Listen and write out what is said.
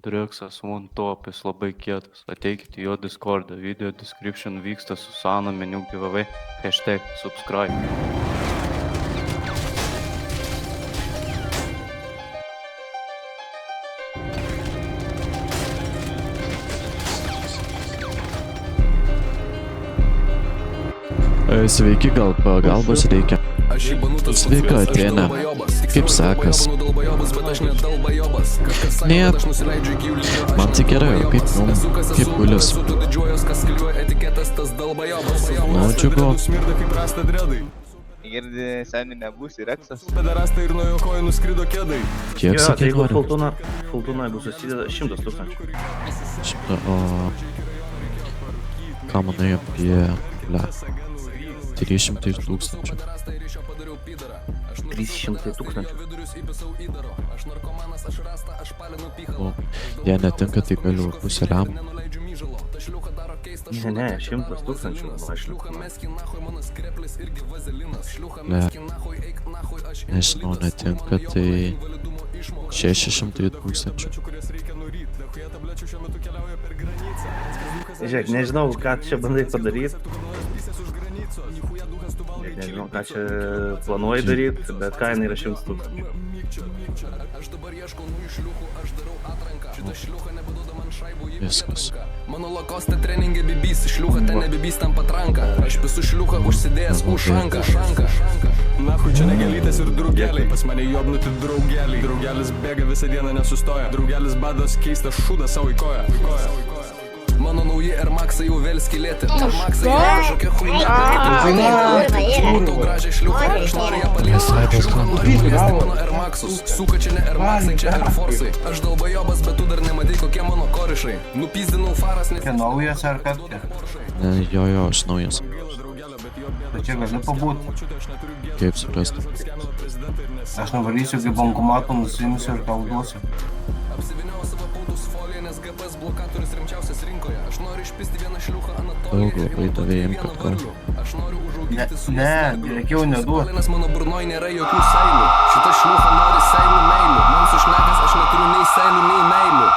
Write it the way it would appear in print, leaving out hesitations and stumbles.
Dreksas One Topis labai kietas. Ateikite į jo Discordą. Video description vyksta Susana meniu giveaway. #subscribe. Sveiki, gal pagalbos reikia? Sveika, Atėne. Kaip sekas? Ne, man tai gerai, o kaip jums? Kaip gulis? Nu, džiugu. Girdi, seniai nebūsi Reksas. Kiek sakai nori? Fultūna, jeigu susideda 100 000. Ką manai apie... 300 000. 300 000. O, jei netinka, tai galiu pusę lem. Ne, 100 000 našliukų. Ne, nežinau, netinka, tai 600 000. Žiūrėk, nežinau, ką čia bandai padaryti. Nežinau, ką čia planuoji daryti, bet kaina yra 100 000. Viskas. Mano lakoste treninge bibys, šliucha ten nebibys tam patranka. Aš visu šliucha užsidėjęs ušanką. Nahui čia negelytės ir draugeliai, pas mane jobnuti draugeliai. Draugelis bėga visą dieną nesustoja, draugelis badas keistas šūdą savo į koją. Mano nauji Air Maxai jau vėl skilėti. Air Maxai jau kažkokia chuйня. Matau gražią šliuchą, aš noriu ją paliesti. Paliesti mano Air Maxus. Suka čia ne Air Maxai, čia Air Force'ai. Aš dalbajobas, bet tu dar nematai kokie mano korišai. Nupizdinau faras, nes... Čia naujas ar kas čia? Jo, aš naujas. Tai čia gali pabūt. Kaip suprasti? Aš nuvarysiu iki bankomato, nusiimsiu ir tau duosiu. Apsivyniau savo pautus foliją, nes GPS blokatorius rimčiausias rinkoje. Aš noriu išpisti vieną šliuchą Anatoliją. Daug labai davėjim, kad ko. Aš noriu užauginti su reikėjo neduoti. Nes mano burnoj nėra jokių seilių. Šita šliucha nori seilių meilių. Man sušnekas, aš neturiu nei seilių, nei meilių.